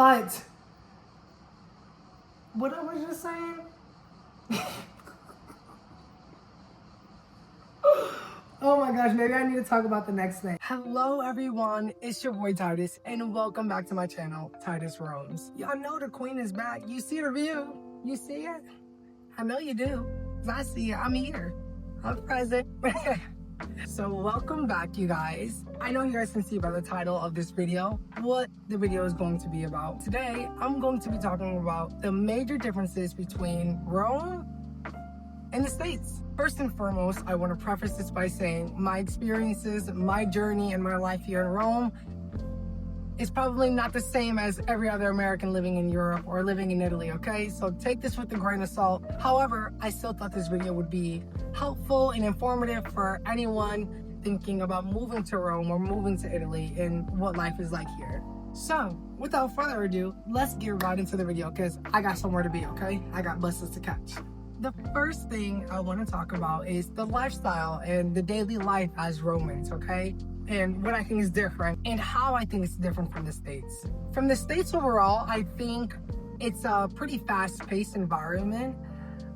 But what I was just saying. Oh my gosh, maybe I need to talk about the next thing. Hello everyone, it's your boy Titus, and welcome back to my channel, Titus Roams. Y'all know the queen is back. You see the view? You see it? I know you do. 'Cause I see it. I'm here. I'm present. So welcome back, you guys. I know you guys can see by the title of this video what the video is going to be about. Today, I'm going to be talking about the major differences between Rome and the States. First and foremost, I want to preface this by saying my experiences, my journey, and my life here in Rome is probably not the same as every other American living in Europe or living in Italy, okay? So take this with a grain of salt. However, I still thought this video would be helpful and informative for anyone thinking about moving to Rome or moving to Italy and what life is like here. So, without further ado, let's get right into the video because I got somewhere to be, okay? I got buses to catch. The first thing I want to talk about is the lifestyle and the daily life as Romans, okay? And what I think is different and how I think it's different from the States. From the States overall, I think it's a pretty fast-paced environment.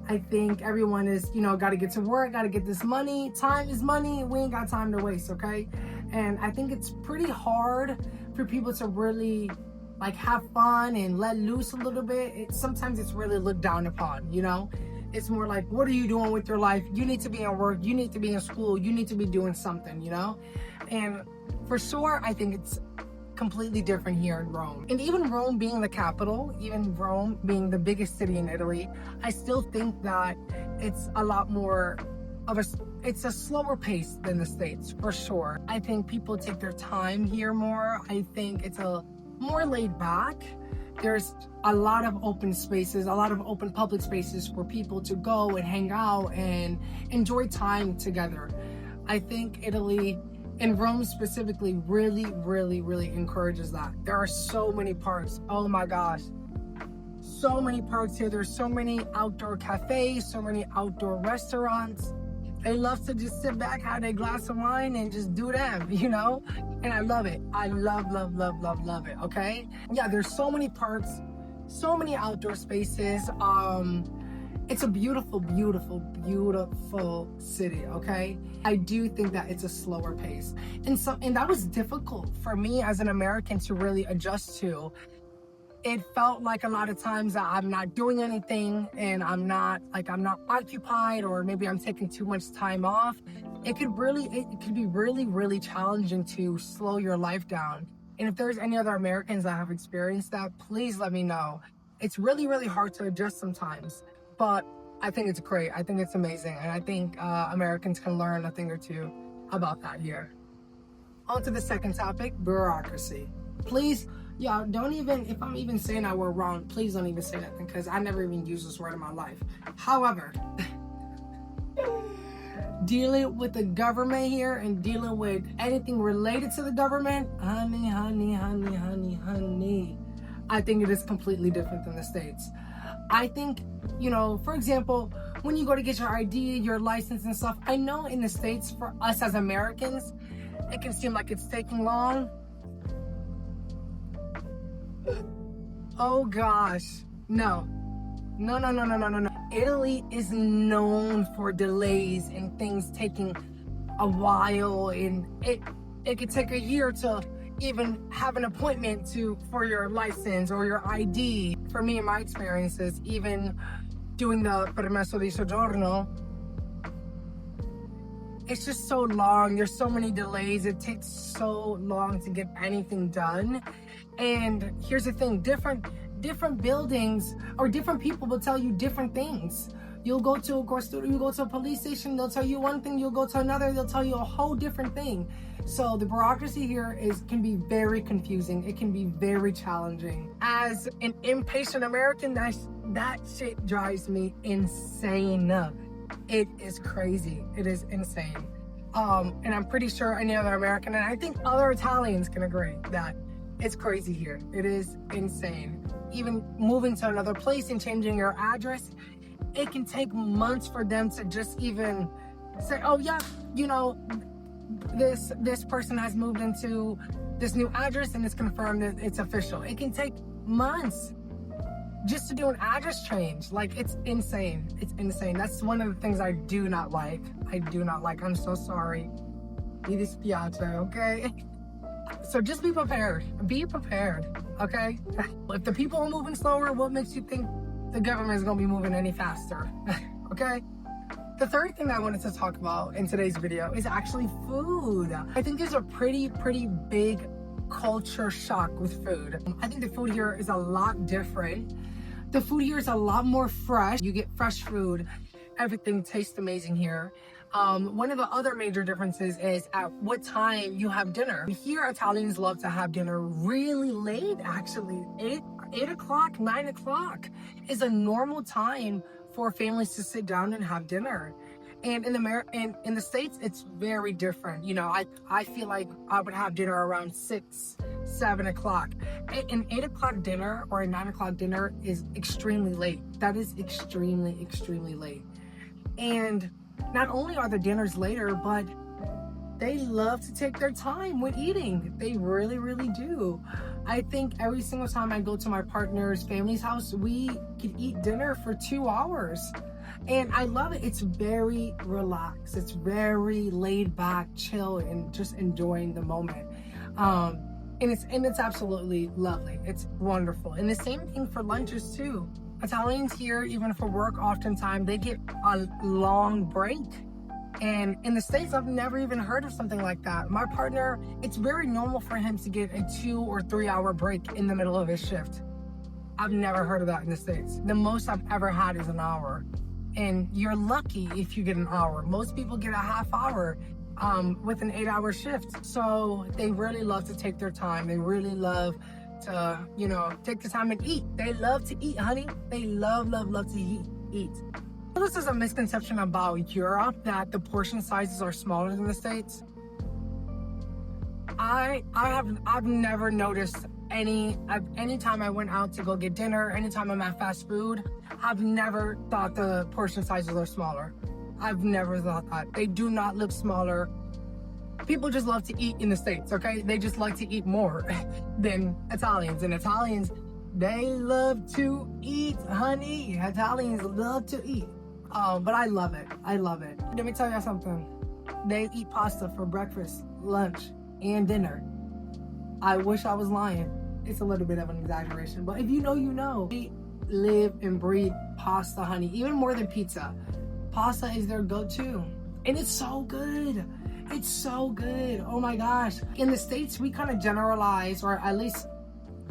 I think everyone is, got to get to work, got to get this money. Time is money. We ain't got time to waste, okay? And I think it's pretty hard for people to really have fun and let loose a little bit. Sometimes it's really looked down upon, It's more like, what are you doing with your life? You need to be at work. You need to be in school. You need to be doing something, And for sure, I think it's completely different here in Rome. And even Rome being the capital, even Rome being the biggest city in Italy, I still think that it's a lot more of it's a slower pace than the States, for sure. I think people take their time here more. I think it's a more laid back. There's a lot of open spaces, a lot of open public spaces for people to go and hang out and enjoy time together. I think Italy, and Rome specifically, really, really, really encourages that. There are so many parks. Oh my gosh. So many parks here. There's so many outdoor cafes, so many outdoor restaurants. They love to just sit back, have a glass of wine, and just do them, And I love it. I love, love, love, love, love it, okay? Yeah, there's so many parks, so many outdoor spaces. It's a beautiful, beautiful, beautiful city, okay? I do think that it's a slower pace. And that was difficult for me as an American to really adjust to. It felt like a lot of times that I'm not doing anything and I'm not occupied, or maybe I'm taking too much time off. It could be really, really challenging to slow your life down. And if there's any other Americans that have experienced that, please let me know. It's really, really hard to adjust sometimes, but I think it's great. I think it's amazing. And I think Americans can learn a thing or two about that here. On to the second topic, bureaucracy. Please, y'all, if I'm even saying that word wrong, please don't even say that, because I never even used this word in my life. However, dealing with the government here and dealing with anything related to the government, honey, I think it is completely different than the States. I think, for example, when you go to get your ID, your license and stuff, I know in the States, for us as Americans, it can seem like it's taking long. Oh gosh, no. Italy is known for delays and things taking a while, and it could take a year to even have an appointment for your license or your ID. For me, in my experiences, even doing the permesso di soggiorno, it's just so long. There's so many delays. It takes so long to get anything done. And here's the thing, different buildings or different people will tell you different things. You'll go to a police station, they'll tell you one thing, you'll go to another, they'll tell you a whole different thing. So the bureaucracy here can be very confusing. It can be very challenging. As an impatient American, that shit drives me insane. It is crazy. It is insane. And I'm pretty sure any other American, and I think other Italians can agree that it's crazy here. It is insane. Even moving to another place and changing your address, it can take months for them to just even say, oh yeah, this person has moved into this new address and it's confirmed that it's official. It can take months just to do an address change. Like, it's insane. It's insane. That's one of the things I do not like. I do not like. I'm so sorry. Mi dispiace, okay? So just be prepared. Be prepared, okay? If the people are moving slower, what makes you think the government is going to be moving any faster? Okay? The third thing I wanted to talk about in today's video is actually food. I think there's a pretty big culture shock with food. I think the food here is a lot different. The food here is a lot more fresh. You get fresh food. Everything tastes amazing here. One of the other major differences is at what time you have dinner. Here, Italians love to have dinner really late, actually. 8 o'clock, 9 o'clock is a normal time for families to sit down and have dinner. And in the States, it's very different. You know, I feel like I would have dinner around 6, 7 o'clock. An 8 o'clock dinner or a 9 o'clock dinner is extremely late. That is extremely late. And not only are the dinners later, but they love to take their time with eating. They really do. I think every single time I go to my partner's family's house, we could eat dinner for 2 hours. And I love it. It's very relaxed. It's very laid back, chill, and just enjoying the moment. And it's absolutely lovely. It's wonderful. And the same thing for lunches too. Italians here, even for work, oftentimes they get a long break. And in the States, I've never even heard of something like that. My partner, it's very normal for him to get a 2 or 3 hour break in the middle of his shift. I've never heard of that in the States. The most I've ever had is an hour. And you're lucky if you get an hour. Most people get a half hour with an 8-hour shift. So they really love to take their time. They really love to, you know, take the time and eat. They love to eat, honey. They love to eat. This is a misconception about Europe, that the portion sizes are smaller than the States. I've never noticed any time I went out to go get dinner, anytime I'm at fast food, I've never thought the portion sizes are smaller. I've never thought that. They do not look smaller. People just love to eat in the States, okay? They just like to eat more than Italians. And Italians, they love to eat, honey. Italians love to eat. But I love it. I love it. Let me tell you something. They eat pasta for breakfast, lunch, and dinner. I wish I was lying. It's a little bit of an exaggeration, but if you know, you know. They live and breathe pasta, honey, even more than pizza. Pasta is their go-to, and it's so good. It's so good. Oh my gosh. In the States, we kind of generalize, or at least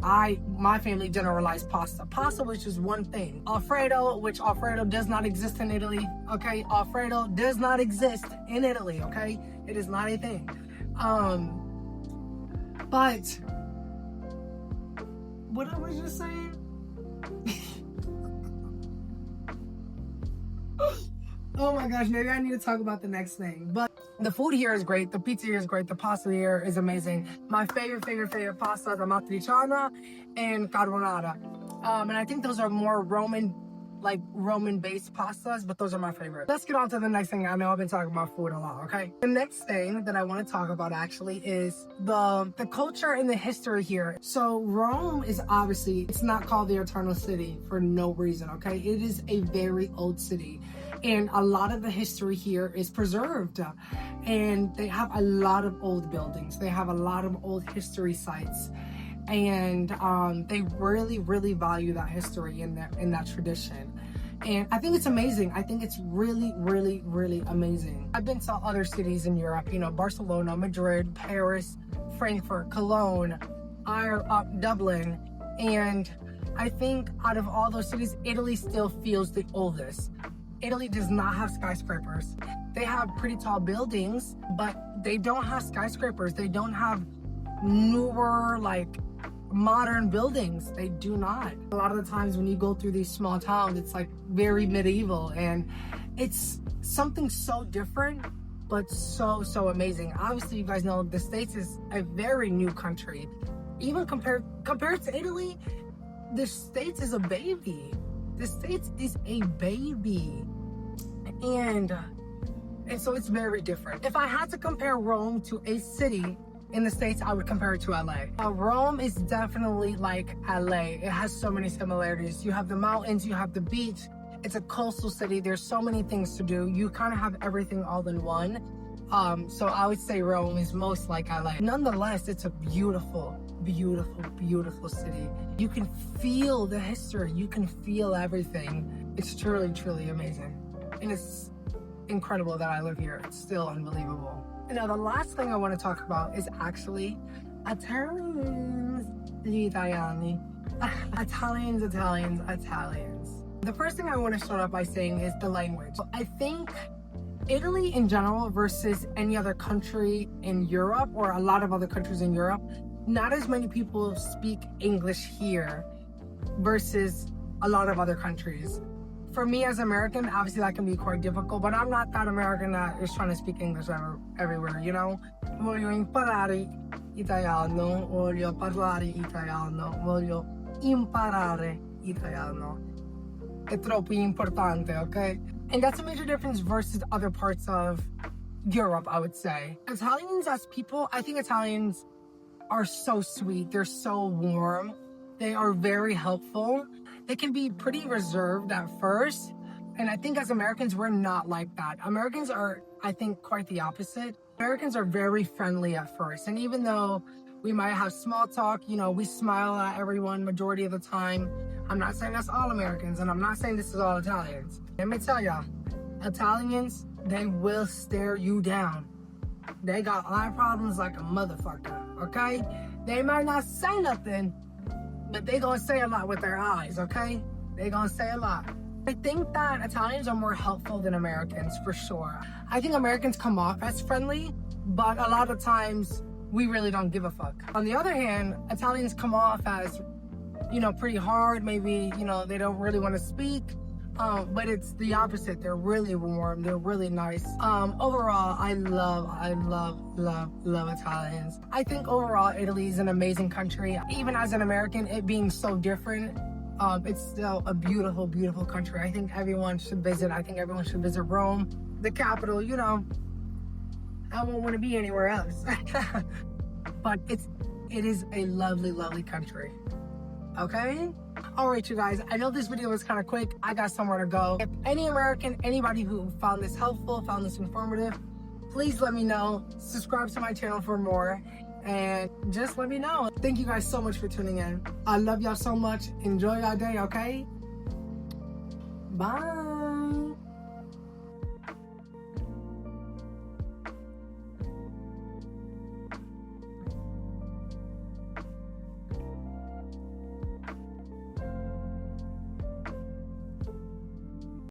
my family generalized pasta. Pasta was just one thing. Alfredo, which Alfredo does not exist in Italy, okay? Alfredo does not exist in Italy, okay? It is not a thing. But what I was just saying? Oh my gosh, maybe I need to talk about the next thing. But the food here is great. The pizza here is great. The pasta here is amazing. My favorite pasta is amatriciana and carbonara. And I think those are more Roman-based pastas, but those are my favorite. Let's get on to the next thing. I know I've been talking about food a lot, okay? The next thing that I want to talk about actually is the culture and the history here. So Rome is obviously, it's not called the Eternal City for no reason, okay? It is a very old city. And a lot of the history here is preserved. And they have a lot of old buildings. They have a lot of old history sites. And they really value that history and that tradition. And I think it's amazing. I think it's really amazing. I've been to other cities in Europe, you know, Barcelona, Madrid, Paris, Frankfurt, Cologne, Dublin. And I think out of all those cities, Italy still feels the oldest. Italy does not have skyscrapers. They have pretty tall buildings, but they don't have skyscrapers. They don't have newer, like, modern buildings. They do not. A lot of the times when you go through these small towns, it's like very medieval, and it's something so different, but so amazing. Obviously, you guys know the States is a very new country. Even compared to Italy, the States is a baby. The States is a baby. And so it's very different. If I had to compare Rome to a city In the States, I would compare it to LA. Rome is definitely like LA. It has so many similarities. You have the mountains, you have the beach. It's a coastal city. There's so many things to do. You kind of have everything all in one. So I would say Rome is most like LA. Nonetheless, it's a beautiful, beautiful, beautiful city. You can feel the history. You can feel everything. It's truly, truly amazing. And it's incredible that I live here. It's still unbelievable. Now, the last thing I want to talk about is actually Italians. Gli Italiani. Italians, Italians, Italians. The first thing I want to start off by saying is the language. I think Italy in general versus any other country in Europe or a lot of other countries in Europe, not as many people speak English here versus a lot of other countries. For me as American, obviously that can be quite difficult, but I'm not that American that is trying to speak English everywhere, you know? Voglio imparare italiano, voglio parlare italiano, voglio imparare italiano. È troppo importante, okay? And that's a major difference versus other parts of Europe, I would say. Italians as people, I think Italians are so sweet. They're so warm. They are very helpful. They can be pretty reserved at first. And I think as Americans, we're not like that. Americans are, I think, quite the opposite. Americans are very friendly at first. And even though we might have small talk, you know, we smile at everyone majority of the time. I'm not saying that's all Americans, and I'm not saying this is all Italians. Let me tell y'all, Italians, they will stare you down. They got eye problems like a motherfucker, okay? They might not say nothing, but they gonna say a lot with their eyes, okay? They gonna say a lot. I think that Italians are more helpful than Americans, for sure. I think Americans come off as friendly, but a lot of times we really don't give a fuck. On the other hand, Italians come off as, you know, pretty hard. Maybe, you know, they don't really want to speak, but it's the opposite. They're really warm. They're really nice. Overall, I love Italians. I think overall, Italy is an amazing country. Even as an American, it being so different, it's still a beautiful, beautiful country. I think everyone should visit. I think everyone should visit Rome, the capital. You know, I won't want to be anywhere else. But it is a lovely, lovely country. Okay? All right, you guys. I know this video was kind of quick. I got somewhere to go. If any American, anybody who found this helpful, found this informative, please let me know. Subscribe to my channel for more. And just let me know. Thank you guys so much for tuning in. I love y'all so much. Enjoy your day, okay? Bye.